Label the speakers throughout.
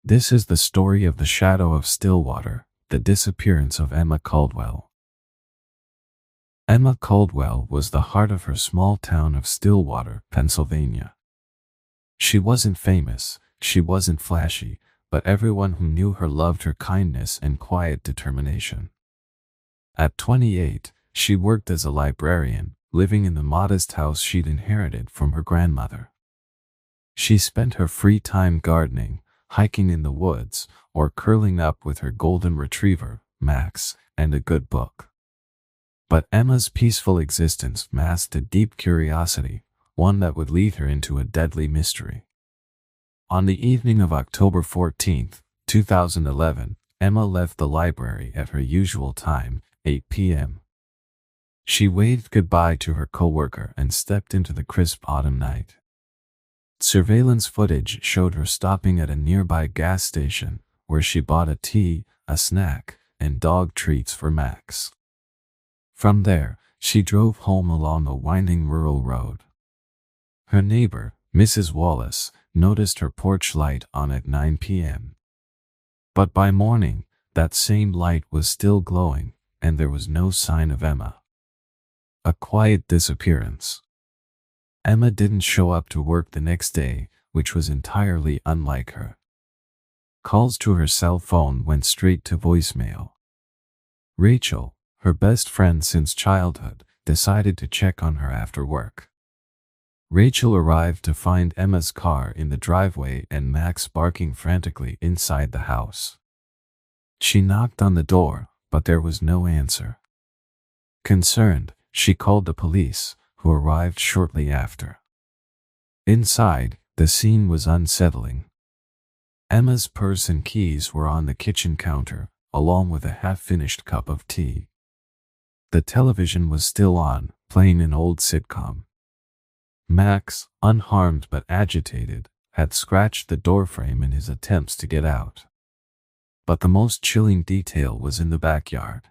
Speaker 1: This is the story of the Shadow of Stillwater, the disappearance of Emma Caldwell. Emma Caldwell was the heart of her small town of Stillwater, Pennsylvania. She wasn't famous, she wasn't flashy, but everyone who knew her loved her kindness and quiet determination. At 28, she worked as a librarian, living in the modest house she'd inherited from her grandmother. She spent her free time gardening, hiking in the woods, or curling up with her golden retriever, Max, and a good book. But Emma's peaceful existence masked a deep curiosity, one that would lead her into a deadly mystery. On the evening of October 14, 2011, Emma left the library at her usual time, 8 p.m. She waved goodbye to her coworker and stepped into the crisp autumn night. Surveillance footage showed her stopping at a nearby gas station, where she bought a tea, a snack, and dog treats for Max. From there, she drove home along a winding rural road. Her neighbor, Mrs. Wallace, noticed her porch light on at 9 p.m. But by morning, that same light was still glowing, and there was no sign of Emma. A quiet disappearance. Emma didn't show up to work the next day, which was entirely unlike her. Calls to her cell phone went straight to voicemail. Rachel, her best friend since childhood, decided to check on her after work. Rachel arrived to find Emma's car in the driveway and Max barking frantically inside the house. She knocked on the door, but there was no answer. Concerned, she called the police, who arrived shortly after. Inside, the scene was unsettling. Emma's purse and keys were on the kitchen counter, along with a half-finished cup of tea. The television was still on, playing an old sitcom. Max, unharmed but agitated, had scratched the doorframe in his attempts to get out. But the most chilling detail was in the backyard.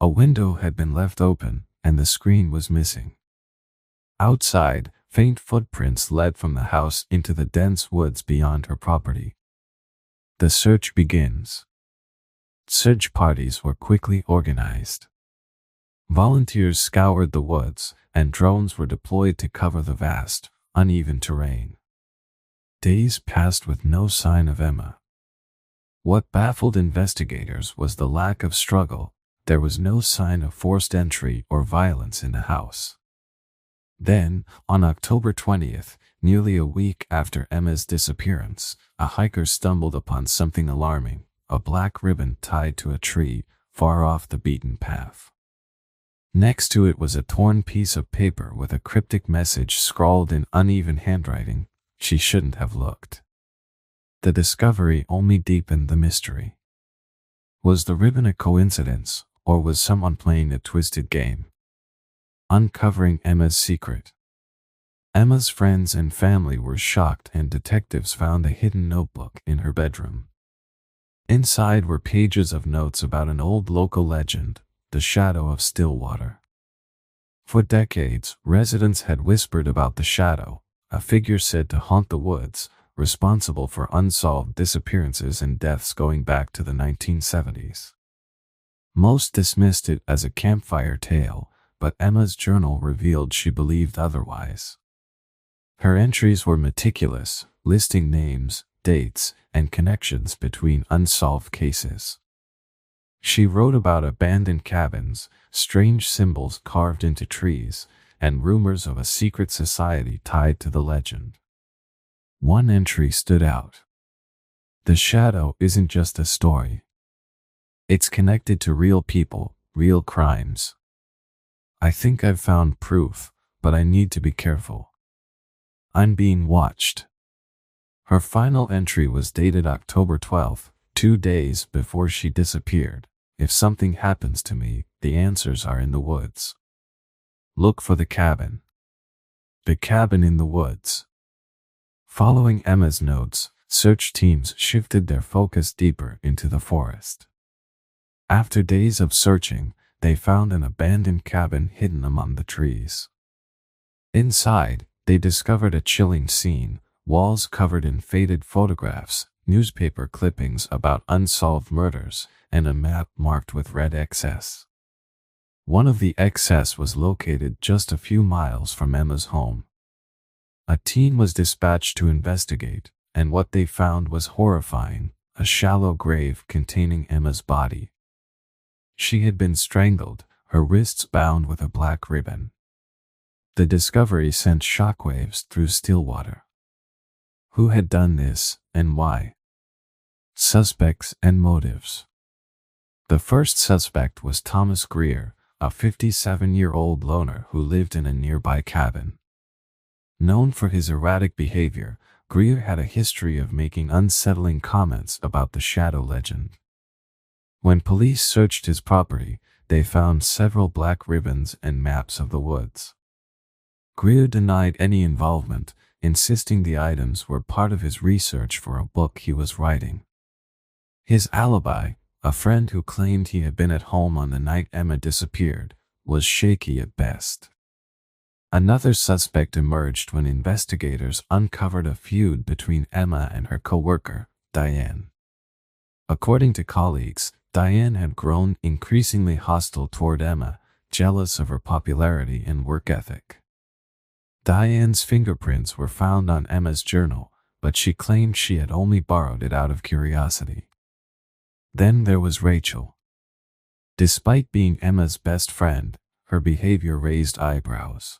Speaker 1: A window had been left open, and the screen was missing. Outside, faint footprints led from the house into the dense woods beyond her property. The search begins. Search parties were quickly organized. Volunteers scoured the woods, and drones were deployed to cover the vast, uneven terrain. Days passed with no sign of Emma. What baffled investigators was the lack of struggle. There was no sign of forced entry or violence in the house. Then, on October 20th, nearly a week after Emma's disappearance, a hiker stumbled upon something alarming, a black ribbon tied to a tree, far off the beaten path. Next to it was a torn piece of paper with a cryptic message scrawled in uneven handwriting. She shouldn't have looked. The discovery only deepened the mystery. Was the ribbon a coincidence, or was someone playing a twisted game? Uncovering Emma's secret. Emma's friends and family were shocked, and detectives found a hidden notebook in her bedroom. Inside were pages of notes about an old local legend, the Shadow of Stillwater. For decades, residents had whispered about the Shadow, a figure said to haunt the woods, responsible for unsolved disappearances and deaths going back to the 1970s. Most dismissed it as a campfire tale, but Emma's journal revealed she believed otherwise. Her entries were meticulous, listing names, dates, and connections between unsolved cases. She wrote about abandoned cabins, strange symbols carved into trees, and rumors of a secret society tied to the legend. One entry stood out. The Shadow isn't just a story. It's connected to real people, real crimes. I think I've found proof, but I need to be careful. I'm being watched. Her final entry was dated October 12, 2 days before she disappeared. If something happens to me, the answers are in the woods. Look for the cabin. The cabin in the woods. Following Emma's notes, search teams shifted their focus deeper into the forest. After days of searching, they found an abandoned cabin hidden among the trees. Inside, they discovered a chilling scene, walls covered in faded photographs, newspaper clippings about unsolved murders, and a map marked with red XS. One of the XS was located just a few miles from Emma's home. A team was dispatched to investigate, and what they found was horrifying: a shallow grave containing Emma's body. She had been strangled, her wrists bound with a black ribbon. The discovery sent shockwaves through Stillwater. Who had done this, and why? Suspects and motives. The first suspect was Thomas Greer, a 57-year-old loner who lived in a nearby cabin. Known for his erratic behavior, Greer had a history of making unsettling comments about the Shadow legend. When police searched his property, they found several black ribbons and maps of the woods. Greer denied any involvement, insisting the items were part of his research for a book he was writing. His alibi, a friend who claimed he had been at home on the night Emma disappeared, was shaky at best. Another suspect emerged when investigators uncovered a feud between Emma and her co-worker, Diane. According to colleagues, Diane had grown increasingly hostile toward Emma, jealous of her popularity and work ethic. Diane's fingerprints were found on Emma's journal, but she claimed she had only borrowed it out of curiosity. Then there was Rachel. Despite being Emma's best friend, her behavior raised eyebrows.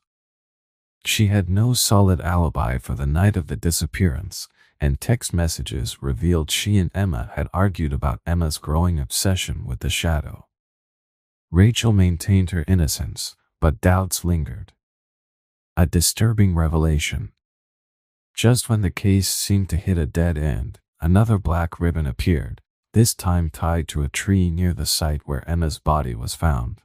Speaker 1: She had no solid alibi for the night of the disappearance, and text messages revealed she and Emma had argued about Emma's growing obsession with the Shadow. Rachel maintained her innocence, but doubts lingered. A disturbing revelation. Just when the case seemed to hit a dead end, another black ribbon appeared, this time tied to a tree near the site where Emma's body was found.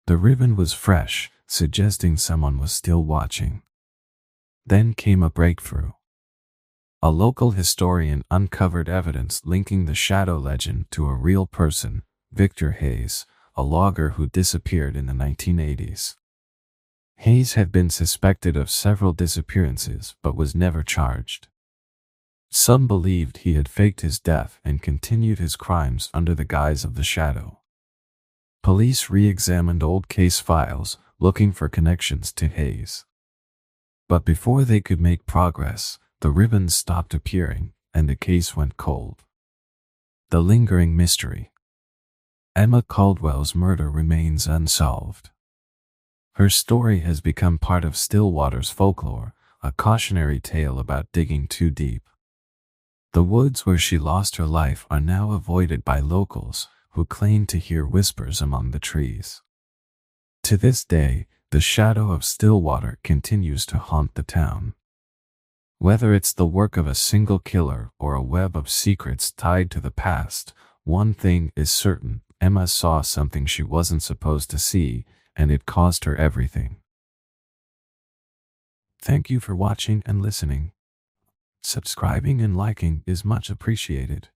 Speaker 1: The ribbon was fresh, suggesting someone was still watching. Then came a breakthrough. A local historian uncovered evidence linking the Shadow legend to a real person, Victor Hayes, a logger who disappeared in the 1980s. Hayes had been suspected of several disappearances but was never charged. Some believed he had faked his death and continued his crimes under the guise of the Shadow. Police re-examined old case files, looking for connections to Hayes. But before they could make progress, the ribbons stopped appearing, and the case went cold. The lingering mystery. Emma Caldwell's murder remains unsolved. Her story has become part of Stillwater's folklore, a cautionary tale about digging too deep. The woods where she lost her life are now avoided by locals, who claim to hear whispers among the trees. To this day, the Shadow of Stillwater continues to haunt the town. Whether it's the work of a single killer or a web of secrets tied to the past, one thing is certain: Emma saw something she wasn't supposed to see, and it cost her everything. Thank you for watching and listening. Subscribing and liking is much appreciated.